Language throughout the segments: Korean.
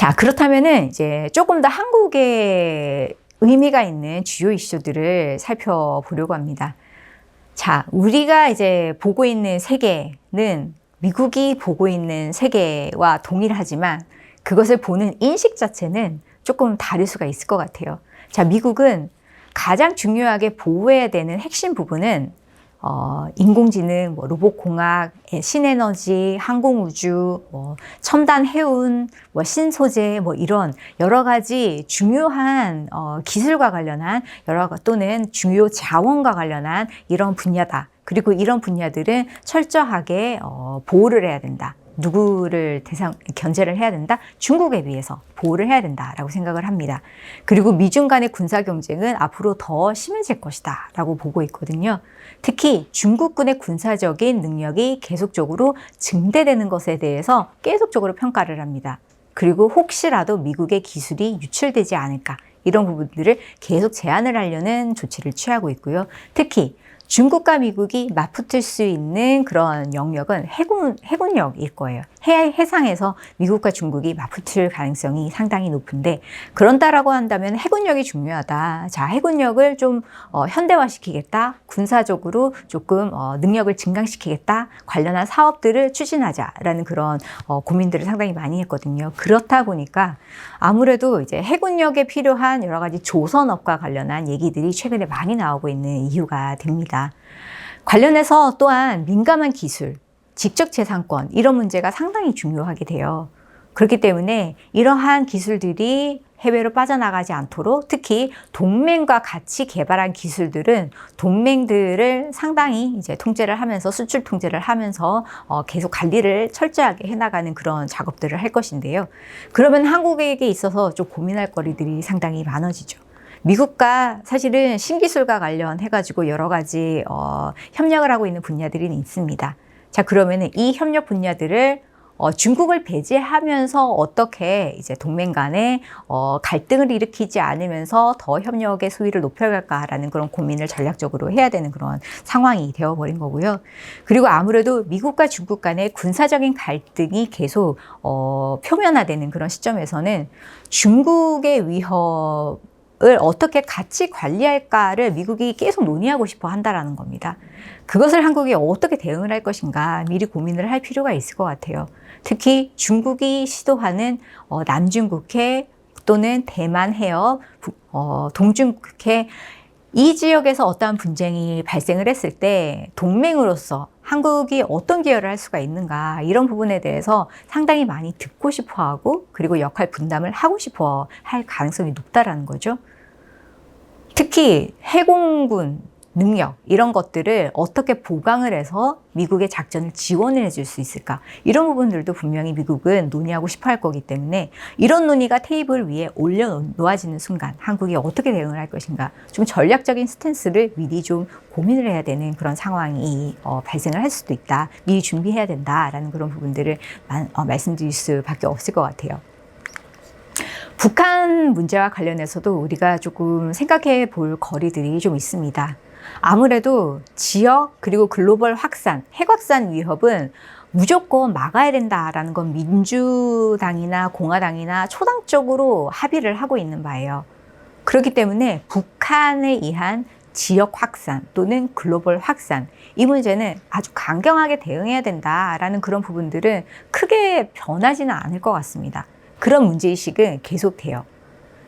자, 그렇다면은 이제 조금 더 한국의 의미가 있는 주요 이슈들을 살펴보려고 합니다. 자, 우리가 이제 보고 있는 세계는 미국이 보고 있는 세계와 동일하지만 그것을 보는 인식 자체는 조금 다를 수가 있을 것 같아요. 자, 미국은 가장 중요하게 보호해야 되는 핵심 부분은 인공지능, 로봇공학, 신에너지, 항공우주, 첨단 해운, 신소재, 이런 여러 가지 중요한 기술과 관련한 또는 중요 자원과 관련한 이런 분야다. 그리고 이런 분야들은 철저하게 보호를 해야 된다. 누구를 견제를 해야 된다? 중국에 비해서 보호를 해야 된다라고 생각을 합니다. 그리고 미중 간의 군사 경쟁은 앞으로 더 심해질 것이다 라고 보고 있거든요. 특히 중국군의 군사적인 능력이 계속적으로 증대되는 것에 대해서 계속적으로 평가를 합니다. 그리고 혹시라도 미국의 기술이 유출되지 않을까 이런 부분들을 계속 제한을 하려는 조치를 취하고 있고요. 특히 중국과 미국이 맞붙을 수 있는 그런 영역은 해군력일 거예요. 해상에서 미국과 중국이 맞붙을 가능성이 상당히 높은데 그런다라고 한다면 해군력이 중요하다. 자, 해군력을 좀 현대화시키겠다. 군사적으로 조금 능력을 증강시키겠다. 관련한 사업들을 추진하자라는 그런 고민들을 상당히 많이 했거든요. 그렇다 보니까 아무래도 이제 해군력에 필요한 여러 가지 조선업과 관련한 얘기들이 최근에 많이 나오고 있는 이유가 됩니다. 관련해서 또한 민감한 기술, 지적재산권 이런 문제가 상당히 중요하게 돼요. 그렇기 때문에 이러한 기술들이 해외로 빠져나가지 않도록 특히 동맹과 같이 개발한 기술들은 동맹들을 상당히 이제 통제를 하면서 수출 통제를 하면서 계속 관리를 철저하게 해나가는 그런 작업들을 할 것인데요. 그러면 한국에게 있어서 좀 고민할 거리들이 상당히 많아지죠. 미국과 사실은 신기술과 관련해가지고 여러 가지 협력을 하고 있는 분야들이 있습니다. 자, 그러면은 이 협력 분야들을 중국을 배제하면서 어떻게 이제 동맹 간에 갈등을 일으키지 않으면서 더 협력의 수위를 높여갈까라는 그런 고민을 전략적으로 해야 되는 그런 상황이 되어버린 거고요. 그리고 아무래도 미국과 중국 간의 군사적인 갈등이 계속 표면화되는 그런 시점에서는 중국의 위협 을 어떻게 같이 관리할까를 미국이 계속 논의하고 싶어 한다라는 겁니다. 그것을 한국이 어떻게 대응을 할 것인가 미리 고민을 할 필요가 있을 것 같아요. 특히 중국이 시도하는 남중국해 또는 대만 해협, 동중국해 이 지역에서 어떠한 분쟁이 발생을 했을 때 동맹으로서 한국이 어떤 기여를 할 수가 있는가 이런 부분에 대해서 상당히 많이 듣고 싶어하고 그리고 역할 분담을 하고 싶어 할 가능성이 높다라는 거죠. 특히 해공군 능력 이런 것들을 어떻게 보강을 해서 미국의 작전을 지원을 해줄 수 있을까 이런 부분들도 분명히 미국은 논의하고 싶어 할 거기 때문에 이런 논의가 테이블 위에 올려놓아지는 순간 한국이 어떻게 대응을 할 것인가 좀 전략적인 스탠스를 미리 좀 고민을 해야 되는 그런 상황이 발생을 할 수도 있다. 미리 준비해야 된다라는 그런 부분들을 말씀드릴 수밖에 없을 것 같아요. 북한 문제와 관련해서도 우리가 조금 생각해 볼 거리들이 좀 있습니다. 아무래도 지역 그리고 글로벌 확산, 핵확산 위협은 무조건 막아야 된다라는 건 민주당이나 공화당이나 초당적으로 합의를 하고 있는 바예요. 그렇기 때문에 북한에 의한 지역 확산 또는 글로벌 확산 이 문제는 아주 강경하게 대응해야 된다라는 그런 부분들은 크게 변하지는 않을 것 같습니다. 그런 문제의식은 계속돼요.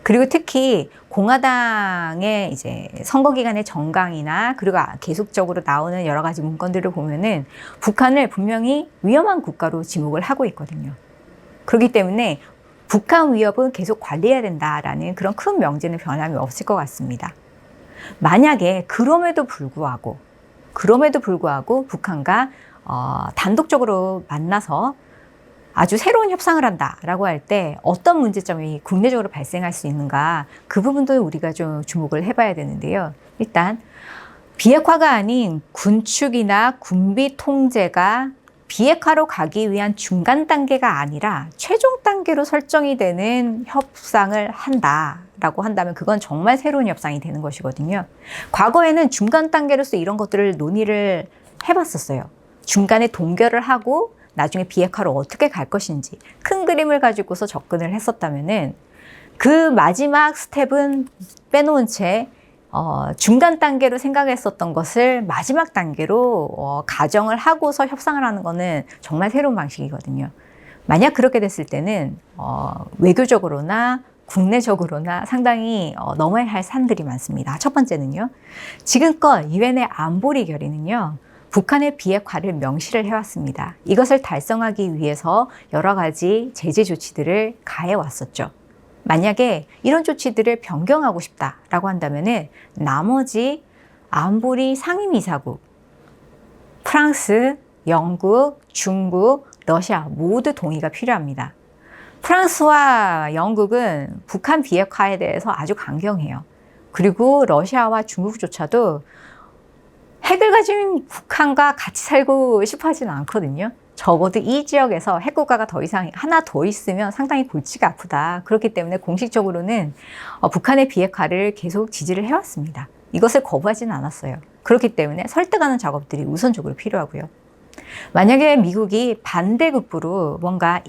그리고 특히 공화당의 이제 선거 기간의 정강이나 그리고 계속적으로 나오는 여러 가지 문건들을 보면은 북한을 분명히 위험한 국가로 지목을 하고 있거든요. 그렇기 때문에 북한 위협은 계속 관리해야 된다라는 그런 큰 명제는 변함이 없을 것 같습니다. 만약에 그럼에도 불구하고 북한과 단독적으로 만나서 아주 새로운 협상을 한다라고 할 때 어떤 문제점이 국내적으로 발생할 수 있는가 그 부분도 우리가 좀 주목을 해봐야 되는데요. 일단 비핵화가 아닌 군축이나 군비 통제가 비핵화로 가기 위한 중간 단계가 아니라 최종 단계로 설정이 되는 협상을 한다라고 한다면 그건 정말 새로운 협상이 되는 것이거든요. 과거에는 중간 단계로서 이런 것들을 논의를 해봤었어요. 중간에 동결을 하고 나중에 비핵화로 어떻게 갈 것인지 큰 그림을 가지고서 접근을 했었다면은 그 마지막 스텝은 빼놓은 채 중간 단계로 생각했었던 것을 마지막 단계로 가정을 하고서 협상을 하는 거는 정말 새로운 방식이거든요. 만약 그렇게 됐을 때는 외교적으로나 국내적으로나 상당히 넘어야 할 산들이 많습니다. 첫 번째는요. 지금껏 유엔의 안보리 결의는요. 북한의 비핵화를 명시를 해왔습니다. 이것을 달성하기 위해서 여러 가지 제재 조치들을 가해왔었죠. 만약에 이런 조치들을 변경하고 싶다라고 한다면은 나머지 안보리 상임이사국, 프랑스, 영국, 중국, 러시아 모두 동의가 필요합니다. 프랑스와 영국은 북한 비핵화에 대해서 아주 강경해요. 그리고 러시아와 중국조차도 핵을 가진 북한과 같이 살고 싶어 하지는 않거든요. 적어도 이 지역에서 핵국가가 더 이상 하나 더 있으면 상당히 골치가 아프다. 그렇기 때문에 공식적으로는 북한의 비핵화를 계속 지지를 해왔습니다. 이것을 거부하지는 않았어요. 그렇기 때문에 설득하는 작업들이 우선적으로 필요하고요. 만약에 미국이 반대급부로 뭔가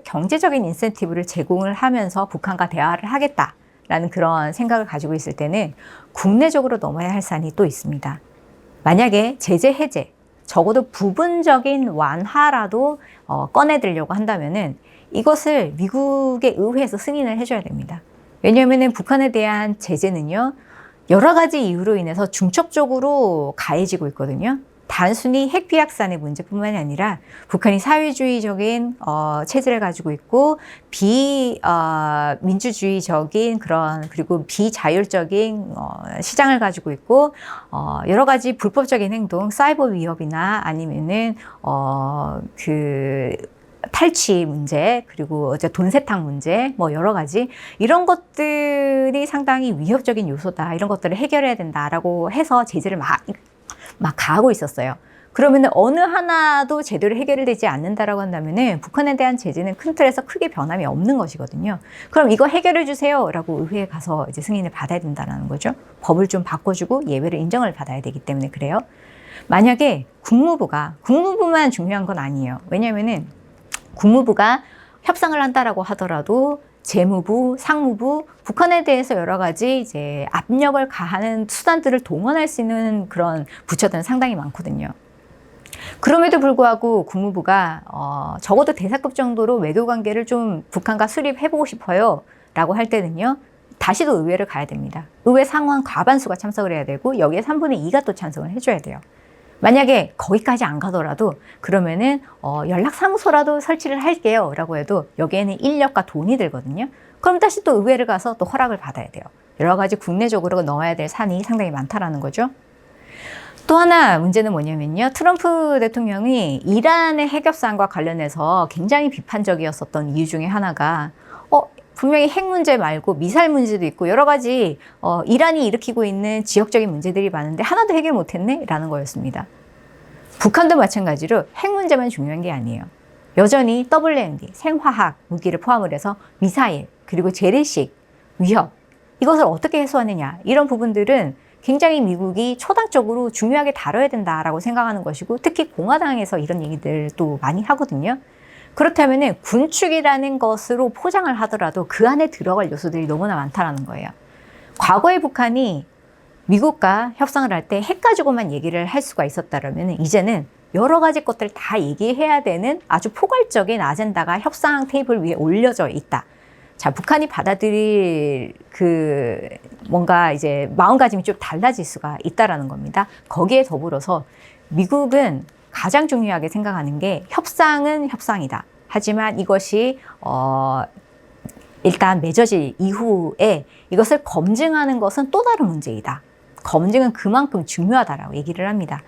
경제적인 인센티브를 제공을 하면서 북한과 대화를 하겠다라는 그런 생각을 가지고 있을 때는 국내적으로 넘어야 할 산이 또 있습니다. 만약에 제재 해제, 적어도 부분적인 완화라도 꺼내들려고 한다면은 이것을 미국의 의회에서 승인을 해줘야 됩니다. 왜냐하면은 북한에 대한 제재는요, 여러 가지 이유로 인해서 중첩적으로 가해지고 있거든요. 단순히 핵 비확산의 문제뿐만이 아니라 북한이 사회주의적인 체제를 가지고 있고 비민주주의적인 그리고 비자율적인 시장을 가지고 있고 여러 가지 불법적인 행동, 사이버 위협이나 아니면은 탈취 문제, 그리고 돈 세탁 문제, 뭐 여러 가지 이런 것들이 상당히 위협적인 요소다. 이런 것들을 해결해야 된다라고 해서 제재를 막 가하고 있었어요. 그러면 어느 하나도 제대로 해결되지 않는다라고 한다면은 북한에 대한 제재는 큰 틀에서 크게 변함이 없는 것이거든요. 그럼 이거 해결해 주세요라고 의회에 가서 이제 승인을 받아야 된다는 거죠. 법을 좀 바꿔주고 예외를 인정을 받아야 되기 때문에 그래요. 만약에 국무부만 중요한 건 아니에요. 왜냐하면은 국무부가 협상을 한다라고 하더라도 재무부, 상무부, 북한에 대해서 여러 가지 이제 압력을 가하는 수단들을 동원할 수 있는 그런 부처들은 상당히 많거든요. 그럼에도 불구하고 국무부가 적어도 대사급 정도로 외교 관계를 좀 북한과 수립해보고 싶어요 라고 할 때는요. 다시 또 의회를 가야 됩니다. 의회 상원 과반수가 참석을 해야 되고 여기에 3분의 2가 또 찬성을 해줘야 돼요. 만약에 거기까지 안 가더라도 그러면은 연락사무소라도 설치를 할게요 라고 해도 여기에는 인력과 돈이 들거든요. 그럼 다시 또 의회를 가서 또 허락을 받아야 돼요. 여러 가지 국내적으로 넣어야 될 산이 상당히 많다라는 거죠. 또 하나 문제는 뭐냐면요. 트럼프 대통령이 이란의 핵협상과 관련해서 굉장히 비판적이었었던 이유 중에 하나가 분명히 핵 문제 말고 미사일 문제도 있고 여러 가지 이란이 일으키고 있는 지역적인 문제들이 많은데 하나도 해결 못했네? 라는 거였습니다. 북한도 마찬가지로 핵 문제만 중요한 게 아니에요. 여전히 WMD, 생화학 무기를 포함을 해서 미사일, 그리고 재래식, 위협, 이것을 어떻게 해소하느냐 이런 부분들은 굉장히 미국이 초당적으로 중요하게 다뤄야 된다라고 생각하는 것이고 특히 공화당에서 이런 얘기들도 많이 하거든요. 그렇다면 군축이라는 것으로 포장을 하더라도 그 안에 들어갈 요소들이 너무나 많다는 거예요. 과거에 북한이 미국과 협상을 할 때 핵 가지고만 얘기를 할 수가 있었다면 이제는 여러 가지 것들을 다 얘기해야 되는 아주 포괄적인 아젠다가 협상 테이블 위에 올려져 있다. 자, 북한이 받아들일 뭔가 이제 마음가짐이 좀 달라질 수가 있다라는 겁니다. 거기에 더불어서 미국은 가장 중요하게 생각하는 게 협상은 협상이다. 하지만 이것이 일단 맺어질 이후에 이것을 검증하는 것은 또 다른 문제이다. 검증은 그만큼 중요하다라고 얘기를 합니다.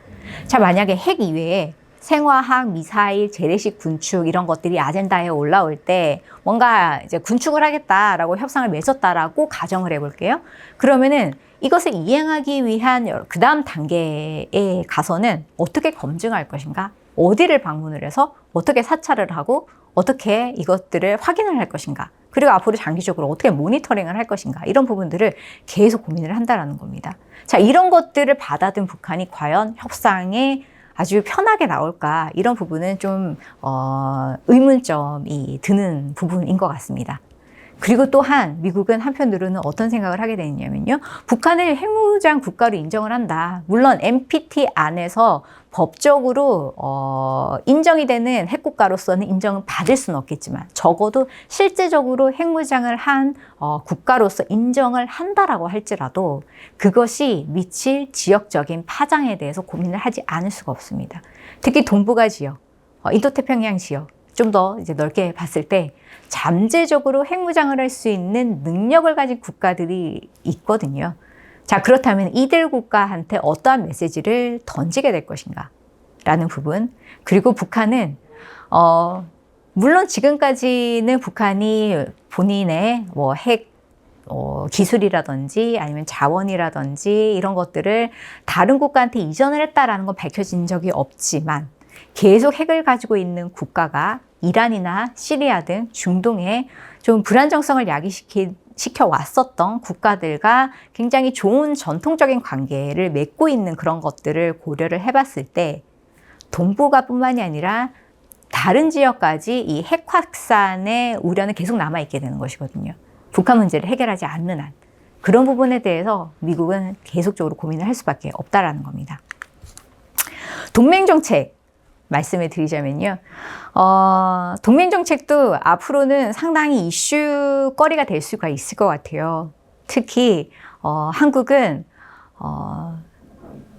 자, 만약에 핵 이외에 생화학, 미사일, 재래식 군축 이런 것들이 아젠다에 올라올 때 뭔가 이제 군축을 하겠다라고 협상을 맺었다라고 가정을 해볼게요. 그러면은 이것을 이행하기 위한 그 다음 단계에 가서는 어떻게 검증할 것인가? 어디를 방문을 해서 어떻게 사찰을 하고 어떻게 이것들을 확인을 할 것인가? 그리고 앞으로 장기적으로 어떻게 모니터링을 할 것인가? 이런 부분들을 계속 고민을 한다라는 겁니다. 자, 이런 것들을 받아든 북한이 과연 협상에 아주 편하게 나올까 이런 부분은 좀 의문점이 드는 부분인 것 같습니다. 그리고 또한 미국은 한편으로는 어떤 생각을 하게 되냐면요. 북한을 핵무장 국가로 인정을 한다. 물론 NPT 안에서 법적으로 인정이 되는 핵국가로서는 인정을 받을 수는 없겠지만 적어도 실제적으로 핵무장을 한 국가로서 인정을 한다라고 할지라도 그것이 미칠 지역적인 파장에 대해서 고민을 하지 않을 수가 없습니다. 특히 동북아 지역, 인도태평양 지역 좀 더 이제 넓게 봤을 때 잠재적으로 핵무장을 할 수 있는 능력을 가진 국가들이 있거든요. 자, 그렇다면 이들 국가한테 어떠한 메시지를 던지게 될 것인가 라는 부분. 그리고 북한은 물론 지금까지는 북한이 본인의 뭐 핵 기술이라든지 아니면 자원이라든지 이런 것들을 다른 국가한테 이전을 했다라는 건 밝혀진 적이 없지만 계속 핵을 가지고 있는 국가가 이란이나 시리아 등 중동에 좀 불안정성을 야기시켜 왔었던 국가들과 굉장히 좋은 전통적인 관계를 맺고 있는 그런 것들을 고려를 해봤을 때 동북아뿐만이 아니라 다른 지역까지 이 핵 확산의 우려는 계속 남아있게 되는 것이거든요. 북한 문제를 해결하지 않는 한. 그런 부분에 대해서 미국은 계속적으로 고민을 할 수밖에 없다라는 겁니다. 동맹정책 말씀을 드리자면요. 동맹정책도 앞으로는 상당히 이슈거리가 될 수가 있을 것 같아요. 특히 한국은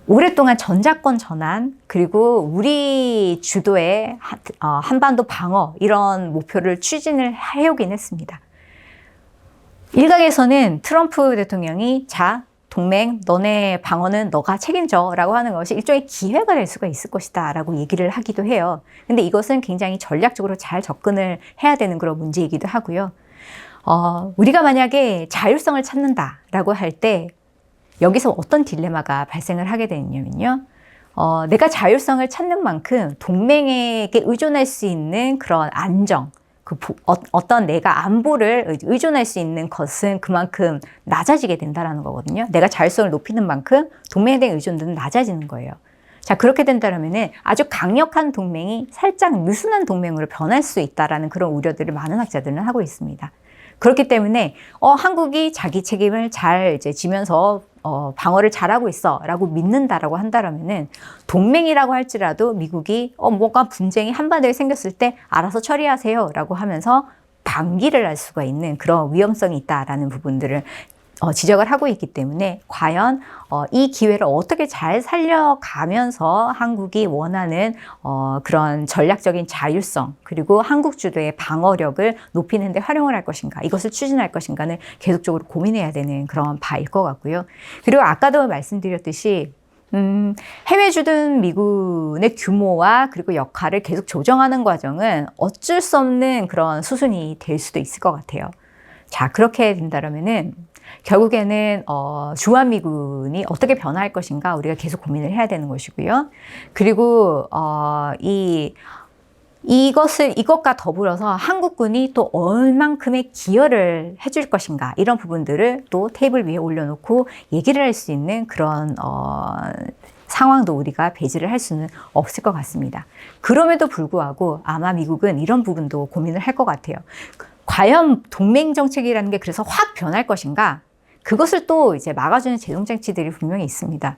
오랫동안 전자권 전환 그리고 우리 주도의 한반도 방어 이런 목표를 추진을 해오긴 했습니다. 일각에서는 트럼프 대통령이 동맹, 너네 방어는 너가 책임져 라고 하는 것이 일종의 기회가 될 수가 있을 것이다 라고 얘기를 하기도 해요. 근데 이것은 굉장히 전략적으로 잘 접근을 해야 되는 그런 문제이기도 하고요. 우리가 만약에 자율성을 찾는다 라고 할 때 여기서 어떤 딜레마가 발생을 하게 되냐면요. 내가 자율성을 찾는 만큼 동맹에게 의존할 수 있는 그런 안정, 어떤 내가 안보를 의존할 수 있는 것은 그만큼 낮아지게 된다는 거거든요. 내가 자율성을 높이는 만큼 동맹에 대한 의존도는 낮아지는 거예요. 자, 그렇게 된다면은 아주 강력한 동맹이 살짝 느슨한 동맹으로 변할 수 있다라는 그런 우려들을 많은 학자들은 하고 있습니다. 그렇기 때문에 한국이 자기 책임을 잘 이제 지면서 방어를 잘하고 있어라고 믿는다라고 한다라면은 동맹이라고 할지라도 미국이 뭔가 분쟁이 한반도에 생겼을 때 알아서 처리하세요라고 하면서 방기를 할 수가 있는 그런 위험성이 있다라는 부분들을 지적을 하고 있기 때문에 과연 이 기회를 어떻게 잘 살려가면서 한국이 원하는 그런 전략적인 자율성 그리고 한국 주도의 방어력을 높이는 데 활용을 할 것인가 이것을 추진할 것인가는 계속적으로 고민해야 되는 그런 바일 것 같고요. 그리고 아까도 말씀드렸듯이 해외 주둔 미군의 규모와 그리고 역할을 계속 조정하는 과정은 어쩔 수 없는 그런 수순이 될 수도 있을 것 같아요. 자, 그렇게 된다면은 결국에는 주한미군이 어떻게 변화할 것인가 우리가 계속 고민을 해야 되는 것이고요. 그리고 이것과 더불어서 한국군이 또 얼만큼의 기여를 해줄 것인가 이런 부분들을 또 테이블 위에 올려놓고 얘기를 할 수 있는 그런 상황도 우리가 배제를 할 수는 없을 것 같습니다. 그럼에도 불구하고 아마 미국은 이런 부분도 고민을 할 것 같아요. 과연 동맹 정책이라는 게 그래서 확 변할 것인가? 그것을 또 이제 막아주는 제동장치들이 분명히 있습니다.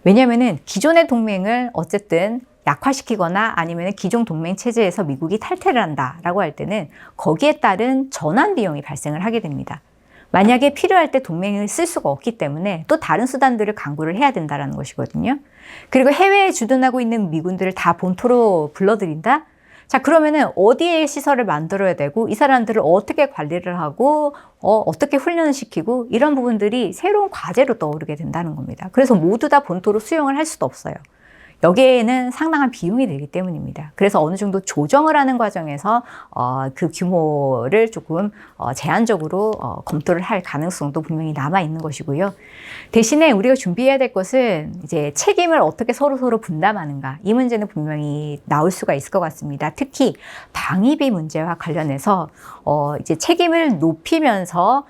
왜냐하면은 기존의 동맹을 어쨌든 약화시키거나 아니면 기존 동맹 체제에서 미국이 탈퇴를 한다라고 할 때는 거기에 따른 전환 비용이 발생을 하게 됩니다. 만약에 필요할 때 동맹을 쓸 수가 없기 때문에 또 다른 수단들을 강구를 해야 된다는 것이거든요. 그리고 해외에 주둔하고 있는 미군들을 다 본토로 불러들인다? 자, 그러면은 어디에 시설을 만들어야 되고 이 사람들을 어떻게 관리를 하고 어떻게 훈련을 시키고 이런 부분들이 새로운 과제로 떠오르게 된다는 겁니다. 그래서 모두 다 본토로 수용을 할 수도 없어요. 여기에는 상당한 비용이 들기 때문입니다. 그래서 어느 정도 조정을 하는 과정에서 그 규모를 조금 제한적으로 검토를 할 가능성도 분명히 남아 있는 것이고요. 대신에 우리가 준비해야 될 것은 이제 책임을 어떻게 서로 분담하는가 이 문제는 분명히 나올 수가 있을 것 같습니다. 특히 방위비 문제와 관련해서 이제 책임을 높이면서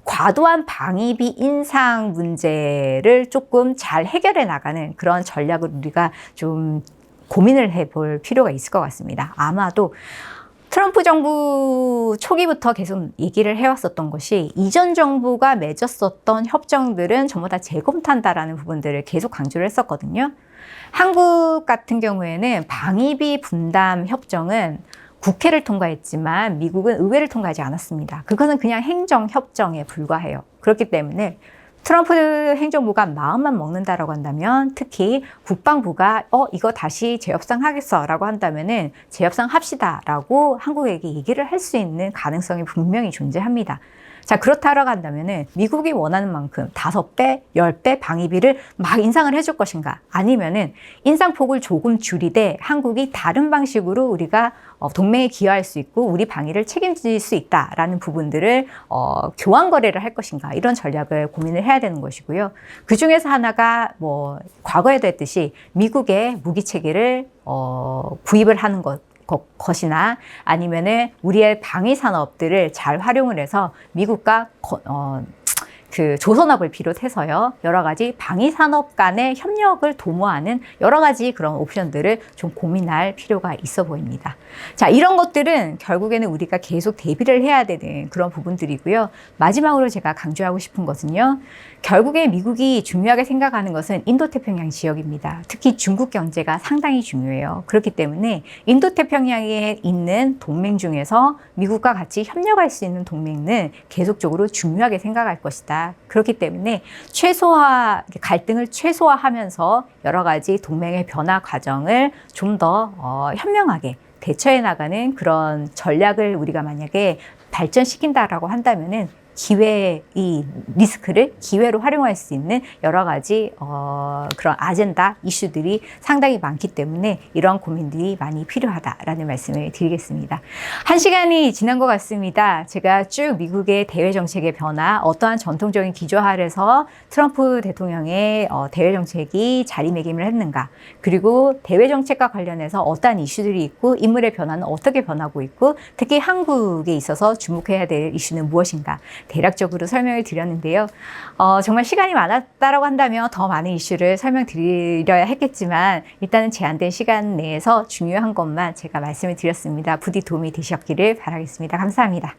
과도한 방위비 인상 문제를 조금 잘 해결해 나가는 그런 전략을 우리가 좀 고민을 해볼 필요가 있을 것 같습니다. 아마도 트럼프 정부 초기부터 계속 얘기를 해왔었던 것이 이전 정부가 맺었었던 협정들은 전부 다 재검토한다라는 부분들을 계속 강조를 했었거든요. 한국 같은 경우에는 방위비 분담 협정은 국회를 통과했지만 미국은 의회를 통과하지 않았습니다. 그것은 그냥 행정협정에 불과해요. 그렇기 때문에 트럼프 행정부가 마음만 먹는다라고 한다면, 특히 국방부가 이거 다시 재협상하겠어라고 한다면은 재협상합시다라고 한국에게 얘기를 할 수 있는 가능성이 분명히 존재합니다. 자, 그렇다라고 한다면은 미국이 원하는 만큼 5배, 10배 방위비를 막 인상을 해줄 것인가? 아니면은 인상폭을 조금 줄이되 한국이 다른 방식으로 우리가 동맹에 기여할 수 있고 우리 방위를 책임질 수 있다라는 부분들을 교환 거래를 할 것인가? 이런 전략을 고민을 해야 되는 것이고요. 그 중에서 하나가 뭐 과거에도 했듯이 미국의 무기 체계를 구입을 하는 것이나 아니면은 우리의 방위 산업들을 잘 활용을 해서 미국과 그 조선업을 비롯해서요, 여러 가지 방위 산업 간의 협력을 도모하는 여러 가지 그런 옵션들을 좀 고민할 필요가 있어 보입니다. 자, 이런 것들은 결국에는 우리가 계속 대비를 해야 되는 그런 부분들이고요. 마지막으로 제가 강조하고 싶은 것은요, 결국에 미국이 중요하게 생각하는 것은 인도태평양 지역입니다. 특히 중국 경제가 상당히 중요해요. 그렇기 때문에 인도태평양에 있는 동맹 중에서 미국과 같이 협력할 수 있는 동맹은 계속적으로 중요하게 생각할 것이다. 그렇기 때문에 갈등을 최소화하면서 여러 가지 동맹의 변화 과정을 좀 더 현명하게 대처해 나가는 그런 전략을 우리가 만약에 발전시킨다라고 한다면은 이 리스크를 기회로 활용할 수 있는 여러 가지 그런 아젠다 이슈들이 상당히 많기 때문에 이러한 고민들이 많이 필요하다라는 말씀을 드리겠습니다. 1시간이 지난 것 같습니다. 제가 쭉 미국의 대외 정책의 변화, 어떠한 전통적인 기조 아래서 트럼프 대통령의 대외 정책이 자리매김을 했는가, 그리고 대외 정책과 관련해서 어떠한 이슈들이 있고 인물의 변화는 어떻게 변하고 있고 특히 한국에 있어서 주목해야 될 이슈는 무엇인가, 대략적으로 설명을 드렸는데요. 정말 시간이 많았다라고 한다면 더 많은 이슈를 설명드려야 했겠지만 일단은 제한된 시간 내에서 중요한 것만 제가 말씀을 드렸습니다. 부디 도움이 되셨기를 바라겠습니다. 감사합니다.